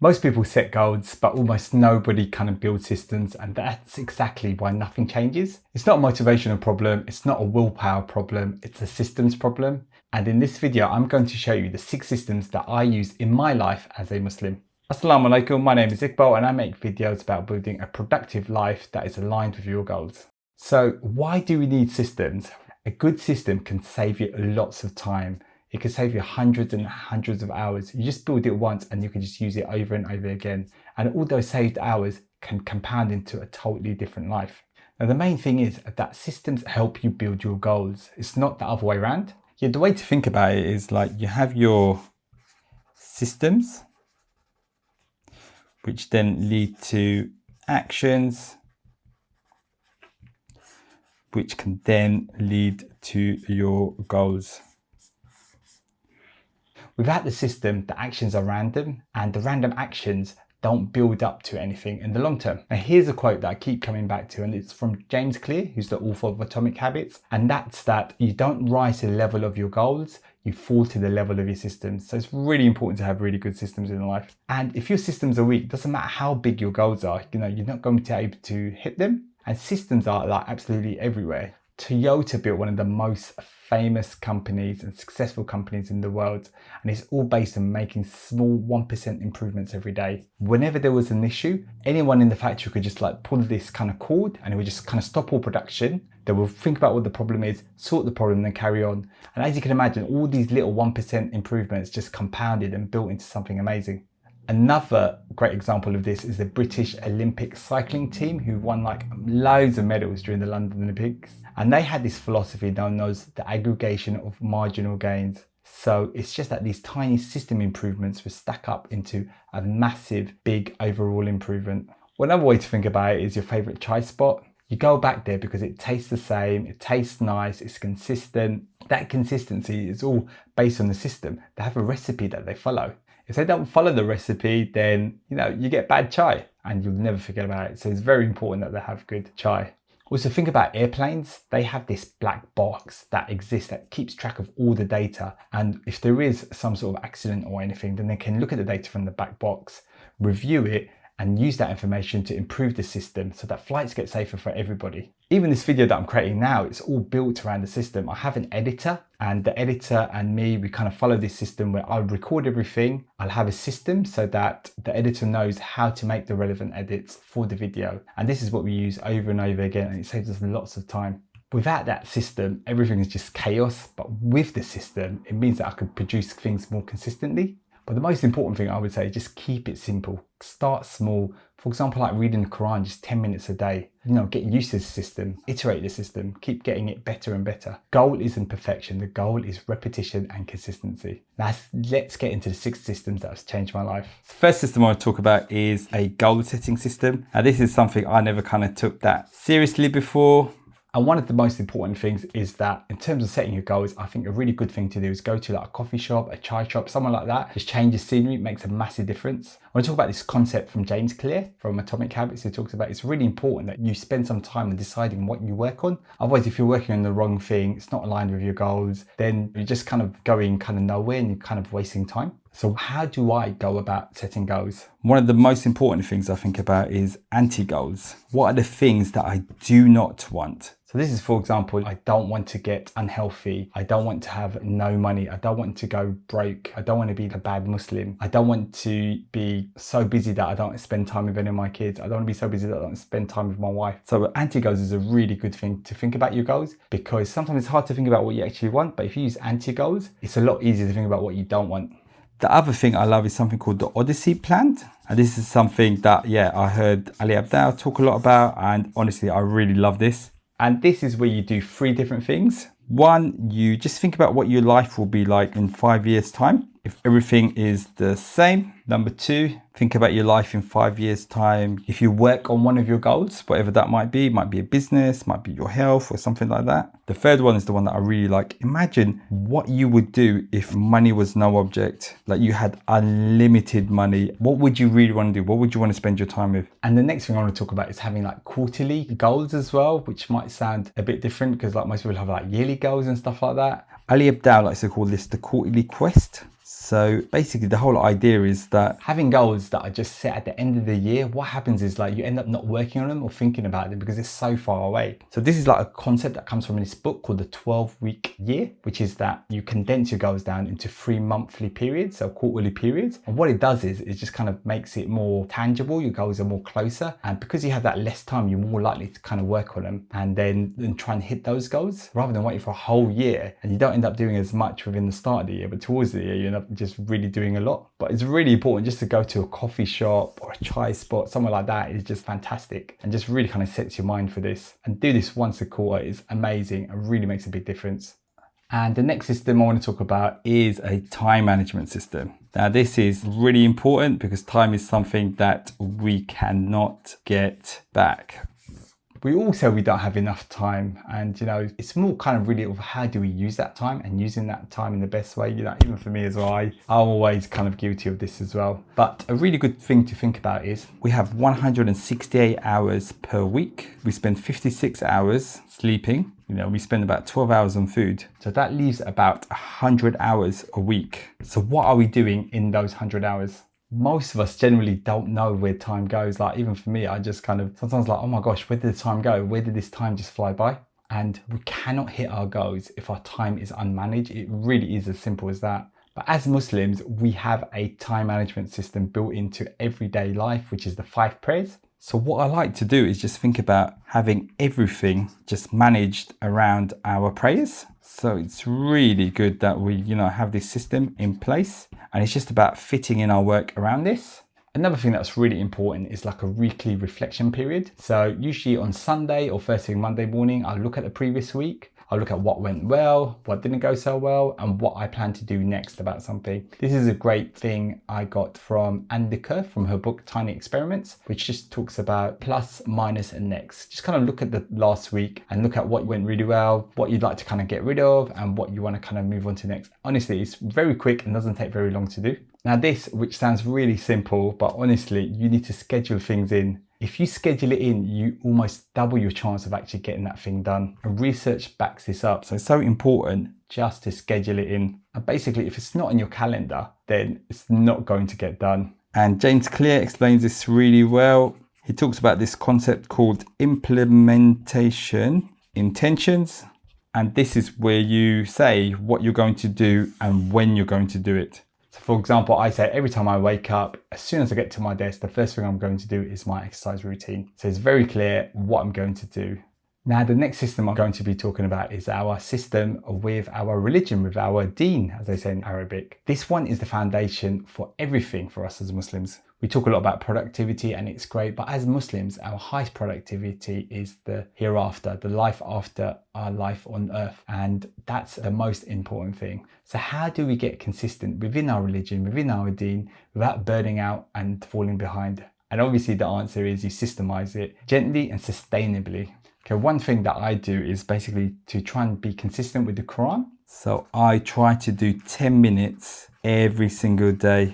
Most people set goals, but almost nobody kind of builds systems, and that's exactly why nothing changes. It's not a motivational problem, it's not a willpower problem, it's a systems problem. And in this video, I'm going to show you the 6 systems that I use in my life as a Muslim. Assalamu alaikum, my name is Iqbal and I make videos about building a productive life that is aligned with your goals. So why do we need systems? A good system can save you lots of time. It can save you hundreds and hundreds of hours. You just build it once and you can just use it over and over again. And all those saved hours can compound into a totally different life. Now, the main thing is that systems help you build your goals. It's not the other way around. Yeah, the way to think about it is like you have your systems, which then lead to actions, which can then lead to your goals. Without the system, the actions are random, and the random actions don't build up to anything in the long term. Now, here's a quote that I keep coming back to, and it's from James Clear, who's the author of Atomic Habits. And that's that you don't rise to the level of your goals, you fall to the level of your systems. So it's really important to have really good systems in life. And if your systems are weak, it doesn't matter how big your goals are, you're not going to be able to hit them. And systems are like absolutely everywhere. Toyota built one of the most famous companies and successful companies in the world, and it's all based on making small 1% improvements every day. Whenever there was an issue, anyone in the factory could just like pull this kind of cord and it would just kind of stop all production. They will think about what the problem is, sort the problem, and then carry on. And as you can imagine, all these little 1% improvements just compounded and built into something amazing. Another great example of this is the British Olympic cycling team, who won like loads of medals during the London Olympics. And they had this philosophy known as the aggregation of marginal gains. So it's just that these tiny system improvements will stack up into a massive, big overall improvement. Well, another way to think about it is your favorite chai spot. You go back there because it tastes the same, it tastes nice, it's consistent. That consistency is all based on the system. They have a recipe that they follow. If they don't follow the recipe, then you get bad chai and you'll never forget about it. So it's very important that they have good chai. Also, think about airplanes. They have this black box that exists that keeps track of all the data. And if there is some sort of accident or anything, then they can look at the data from the black box, review it, and use that information to improve the system so that flights get safer for everybody. Even this video that I'm creating now, it's all built around the system. I have an editor, and the editor and me, we kind of follow this system where I'll record everything. I'll have a system so that the editor knows how to make the relevant edits for the video. And this is what we use over and over again, and it saves us lots of time. Without that system, everything is just chaos. But with the system, it means that I could produce things more consistently. But the most important thing I would say is just keep it simple. Start small. For example, like reading the Quran just 10 minutes a day. Get used to the system, iterate the system, keep getting it better and better. Goal isn't perfection. The goal is repetition and consistency. Now let's get into the 6 systems that have changed my life. The first system I want to talk about is a goal setting system. Now this is something I never kind of took that seriously before. And one of the most important things is that in terms of setting your goals, I think a really good thing to do is go to like a coffee shop, a chai shop, somewhere like that. Just change the scenery, it makes a massive difference. I want to talk about this concept from James Clear from Atomic Habits, who talks about it's really important that you spend some time on deciding what you work on. Otherwise, if you're working on the wrong thing, it's not aligned with your goals, then you're just kind of going kind of nowhere and you're kind of wasting time. So how do I go about setting goals? One of the most important things I think about is anti-goals. What are the things that I do not want? So this is, for example, I don't want to get unhealthy. I don't want to have no money. I don't want to go broke. I don't want to be a bad Muslim. I don't want to be so busy that I don't spend time with any of my kids. I don't want to be so busy that I don't spend time with my wife. So anti-goals is a really good thing to think about your goals, because sometimes it's hard to think about what you actually want, but if you use anti-goals, it's a lot easier to think about what you don't want. The other thing I love is something called the Odyssey Plan. And this is something that, I heard Ali Abdaal talk a lot about. And honestly, I really love this. And this is where you do 3 different things. One, you just think about what your life will be like in 5 years' time, if everything is the same. Number 2, think about your life in 5 years' time. If you work on one of your goals, whatever that might be a business, might be your health or something like that. The third one is the one that I really like. Imagine what you would do if money was no object, like you had unlimited money. What would you really want to do? What would you want to spend your time with? And the next thing I want to talk about is having like quarterly goals as well, which might sound a bit different because like most people have like yearly goals and stuff like that. Ali Abdaal likes to call this the quarterly quest. So basically the whole idea is that having goals that are just set at the end of the year, what happens is like you end up not working on them or thinking about them because it's so far away. So this is like a concept that comes from this book called the 12-week year, which is that you condense your goals down into 3 monthly periods, so quarterly periods. And what it does is it just kind of makes it more tangible. Your goals are more closer. And because you have that less time, you're more likely to kind of work on them and then try and hit those goals rather than waiting for a whole year. And you don't end up doing as much within the start of the year, but towards the year, you end up just really doing a lot. But it's really important just to go to a coffee shop or a chai spot, somewhere like that is just fantastic and just really kind of sets your mind for this. And do this once a quarter is amazing and really makes a big difference. And the next system I want to talk about is a time management system. Now, this is really important because time is something that we cannot get back. We all say we don't have enough time, and it's more kind of really of how do we use that time and using that time in the best way. Even for me as well, I'm always kind of guilty of this as well. But a really good thing to think about is we have 168 hours per week. We spend 56 hours sleeping. We spend about 12 hours on food. So that leaves about 100 hours a week. So what are we doing in those 100 hours? Most of us generally don't know where time goes. Like even for me, I just kind of sometimes like, oh my gosh, where did the time go? Where did this time just fly by? And we cannot hit our goals if our time is unmanaged. It really is as simple as that. But as Muslims, we have a time management system built into everyday life, which is the 5 prayers. So what I like to do is just think about having everything just managed around our prayers. So it's really good that we, have this system in place, and it's just about fitting in our work around this. Another thing that's really important is like a weekly reflection period. So usually on Sunday or first thing Monday morning, I'll look at the previous week. I'll look at what went well, what didn't go so well, and what I plan to do next about something. This is a great thing I got from Andika from her book, Tiny Experiments, which just talks about plus, minus, and next. Just kind of look at the last week and look at what went really well, what you'd like to kind of get rid of, and what you want to kind of move on to next. Honestly, it's very quick and doesn't take very long to do. Now this, which sounds really simple, but honestly, you need to schedule things in. If you schedule it in, you almost double your chance of actually getting that thing done. And research backs this up. So it's so important just to schedule it in. And basically, if it's not in your calendar, then it's not going to get done. And James Clear explains this really well. He talks about this concept called implementation intentions. And this is where you say what you're going to do and when you're going to do it. So for example, I say every time I wake up, as soon as I get to my desk, the first thing I'm going to do is my exercise routine. So it's very clear what I'm going to do. Now, the next system I'm going to be talking about is our system with our religion, with our Deen, as they say in Arabic. This one is the foundation for everything for us as Muslims. We talk a lot about productivity and it's great, but as Muslims, our highest productivity is the hereafter, the life after our life on earth. And that's the most important thing. So how do we get consistent within our religion, within our Deen, without burning out and falling behind? And obviously the answer is you systemize it gently and sustainably. Okay, one thing that I do is basically to try and be consistent with the Quran. So I try to do 10 minutes every single day.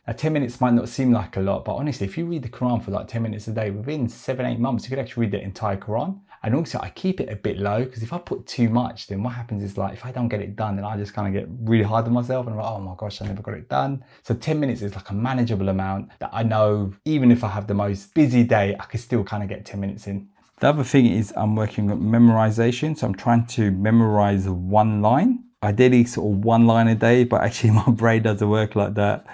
Now 10 minutes might not seem like a lot, but honestly, if you read the Quran for like 10 minutes a day, within 7-8 months, you could actually read the entire Quran. And also I keep it a bit low because if I put too much, then what happens is like, if I don't get it done, then I just kind of get really hard on myself and I'm like, oh my gosh, I never got it done. So 10 minutes is like a manageable amount that I know, even if I have the most busy day, I can still kind of get 10 minutes in. The other thing is I'm working on memorization. So I'm trying to memorize one line. Ideally sort of one line a day, but actually my brain doesn't work like that.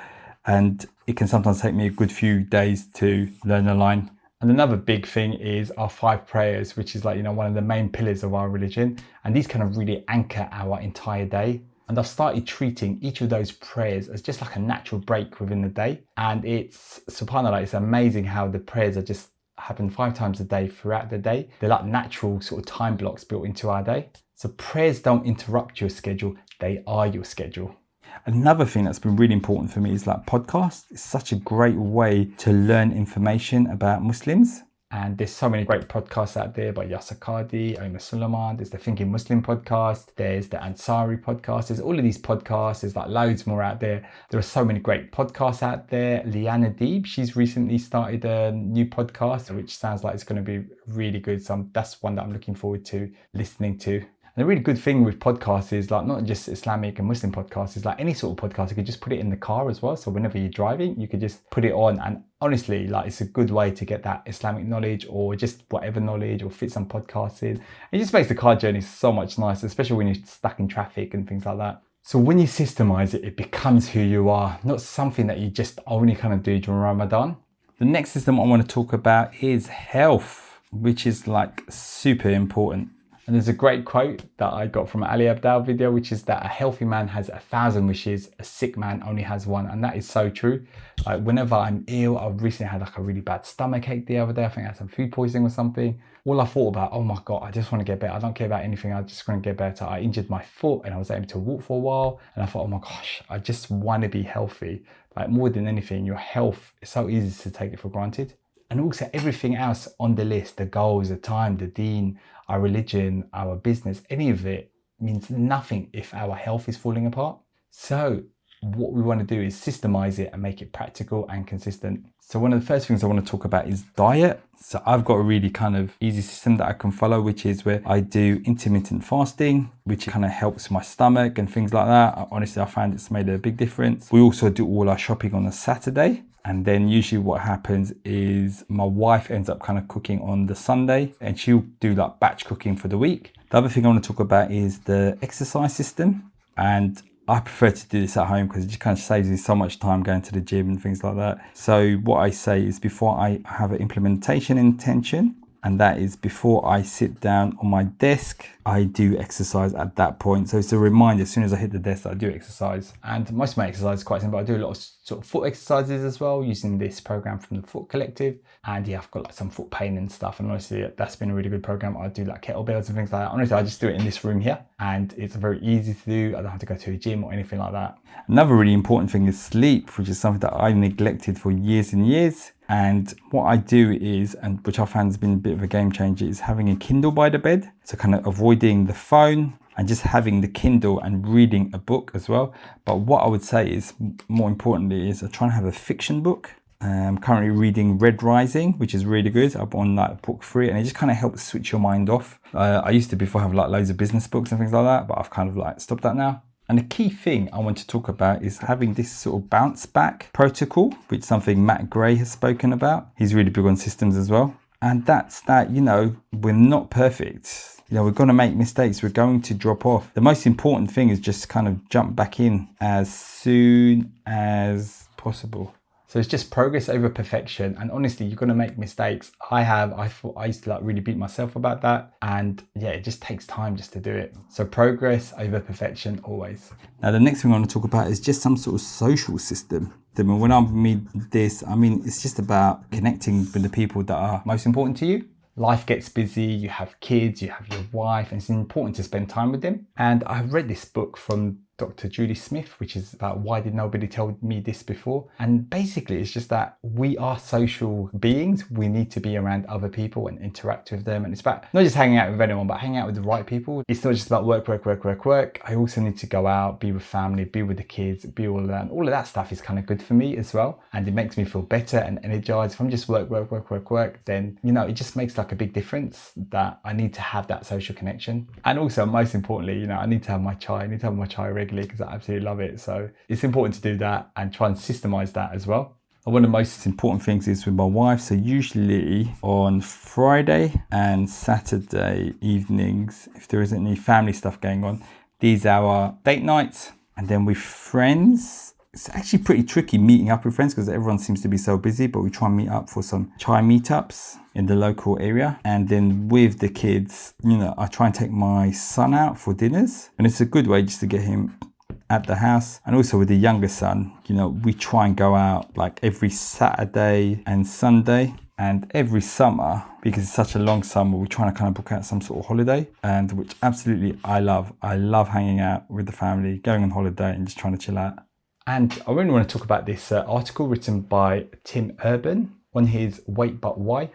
And it can sometimes take me a good few days to learn a line. And another big thing is our 5 prayers, which is like, one of the main pillars of our religion. And these kind of really anchor our entire day. And I've started treating each of those prayers as just like a natural break within the day. And it's, subhanAllah, it's amazing how the prayers are just happen 5 times a day throughout the day. They're like natural sort of time blocks built into our day. So prayers don't interrupt your schedule, they are your schedule. Another thing that's been really important for me is like podcasts. It's such a great way to learn information about Muslims. And there's so many great podcasts out there by Yasser Qadi, Omar Suleiman. There's the Thinking Muslim podcast. There's the Ansari podcast. There's all of these podcasts. There's like loads more out there. There are so many great podcasts out there. Liana Deeb, she's recently started a new podcast, which sounds like it's going to be really good. So that's one that I'm looking forward to listening to. And the really good thing with podcasts is like not just Islamic and Muslim podcasts, is like any sort of podcast, you could just put it in the car as well. So whenever you're driving, you could just put it on, and honestly, like it's a good way to get that Islamic knowledge or just whatever knowledge, or fit some podcasts in. It just makes the car journey so much nicer, especially when you're stuck in traffic and things like that. So when you systemize it, it becomes who you are, not something that you just only kind of do during Ramadan. The next system I want to talk about is health, which is like super important. And there's a great quote that I got from an Ali Abdal video, which is that a healthy man has 1,000 wishes, a sick man only has one. And that is so true. Like whenever I'm ill, I recently had like a really bad stomach ache the other day. I think I had some food poisoning or something. All I thought about, oh my God, I just want to get better. I don't care about anything. I just want to get better. I injured my foot and I was able to walk for a while. And I thought, oh my gosh, I just want to be healthy. Like more than anything, your health is so easy to take it for granted. And also everything else on the list, the goals, the time, the deen, our religion, our business, any of it means nothing if our health is falling apart. So what we want to do is systemize it and make it practical and consistent. So one of the first things I want to talk about is diet. So I've got a really kind of easy system that I can follow, which is where I do intermittent fasting, which kind of helps my stomach and things like that. Honestly, I found it's made a big difference. We also do all our shopping on a Saturday. And then usually what happens is my wife ends up kind of cooking on the Sunday, and she'll do like batch cooking for the week. The other thing I want to talk about is the exercise system. And I prefer to do this at home because it just kind of saves me so much time going to the gym and things like that. So what I say is before I have an implementation intention, and that is before I sit down on my desk, I do exercise at that point. So it's a reminder as soon as I hit the desk that I do exercise. And most of my exercise is quite simple. I do a lot of sort of foot exercises as well using this program from the Foot Collective. And yeah, I've got like some foot pain and stuff. And honestly, that's been a really good program. I do like kettlebells and things like that. Honestly, I just do it in this room here and it's very easy to do. I don't have to go to a gym or anything like that. Another really important thing is sleep, which is something that I neglected for years and years. And what I do is, and which I found has been a bit of a game changer, is having a Kindle by the bed. So kind of avoiding the phone and just having the Kindle and reading a book as well. But what I would say is more importantly is I try and have a fiction book. I'm currently reading Red Rising, which is really good. I'm on like book 3 and it just kind of helps switch your mind off. I used to before have like loads of business books and things like that, but I've kind of like stopped that now. And the key thing I want to talk about is having this sort of bounce back protocol, which is something Matt Gray has spoken about. He's really big on systems as well. And that's that, you know, we're not perfect. You know, we're going to make mistakes. We're going to drop off. The most important thing is just kind of jump back in as soon as possible. So it's just progress over perfection. And honestly, you're going to make mistakes. I thought I used to like really beat myself about that. And yeah, it just takes time just to do it. So progress over perfection always. Now, the next thing I want to talk about is just some sort of social system. When I mean this, I mean, it's just about connecting with the people that are most important to you. Life gets busy, you have kids, you have your wife, and it's important to spend time with them. And I've read this book from Dr. Julie Smith, which is about why did nobody tell me this before? And basically it's just that we are social beings. We need to be around other people and interact with them. And it's about not just hanging out with anyone, but hanging out with the right people. It's not just about work. I also need to go out, be with family, be with the kids, be all of that. And all of that stuff is kind of good for me as well. And it makes me feel better and energized. If I'm just work, then, you know, it just makes like a big difference that I need to have that social connection. And also, most importantly, you know, I need to have my chai. I need to have my chai regularly because I absolutely love it. So it's important to do that and try and systemize that as well. And one of the most important things is with my wife. So usually on Friday and Saturday evenings, if there isn't any family stuff going on, these are our date nights. And then with friends, it's actually pretty tricky meeting up with friends because everyone seems to be so busy, but we try and meet up for some chai meetups in the local area. And then with the kids, you know, I try and take my son out for dinners, and it's a good way just to get him at the house. And also with the younger son, you know, we try and go out like every Saturday and Sunday. And every summer, because it's such a long summer, we're trying to kind of book out some sort of holiday, and which absolutely I love. I love hanging out with the family, going on holiday and just trying to chill out. And I really want to talk about this article written by Tim Urban on his Wait But Why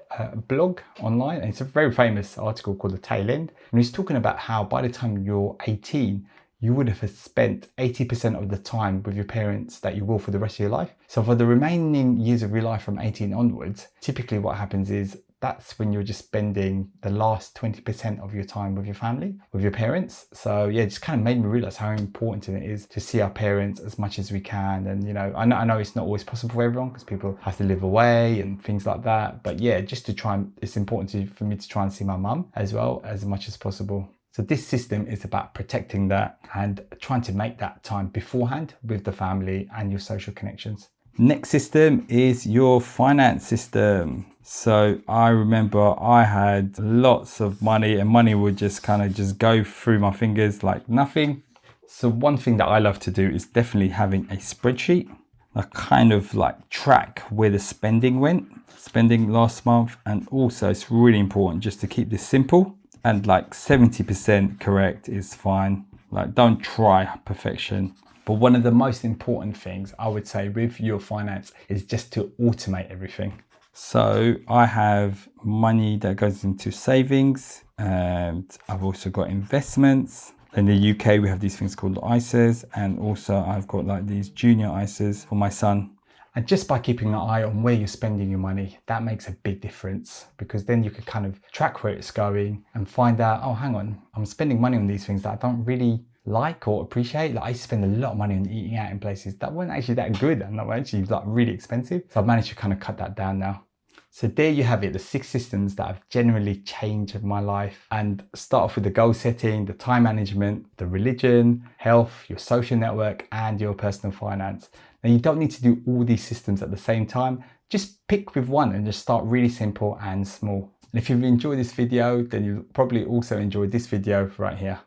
blog online. And it's a very famous article called The Tail End. And he's talking about how by the time you're 18, you would have spent 80% of the time with your parents that you will for the rest of your life. So for the remaining years of your life from 18 onwards, typically what happens is that's when you're just spending the last 20% of your time with your family, with your parents. So yeah, it just kind of made me realize how important it is to see our parents as much as we can. And you know, I know it's not always possible for everyone because people have to live away and things like that. But yeah, just to try and, it's important for me to try and see my mum as well as much as possible. So this system is about protecting that and trying to make that time beforehand with the family and your social connections. Next system is your finance system. So I remember I had lots of money and money would just kind of just go through my fingers like nothing. So one thing that I love to do is definitely having a spreadsheet. I kind of like track where the spending went, spending last month. And also it's really important just to keep this simple. And like 70% correct is fine. Like don't try perfection. But one of the most important things I would say with your finance is just to automate everything. So I have money that goes into savings and I've also got investments. In the UK, we have these things called ISAs, and also I've got like these junior ISAs for my son. And just by keeping an eye on where you're spending your money, that makes a big difference, because then you can kind of track where it's going and find out, oh, hang on, I'm spending money on these things that I don't really like or appreciate. Like I used to spend a lot of money on eating out in places that weren't actually that good and that were actually like really expensive. So I've managed to kind of cut that down now. So there you have it, the 6 systems that have generally changed my life. And start off with the goal setting, the time management, the religion, health, your social network, and your personal finance. Now you don't need to do all these systems at the same time. Just pick with one and just start really simple and small. And if you've enjoyed this video, then you'll probably also enjoy this video right here.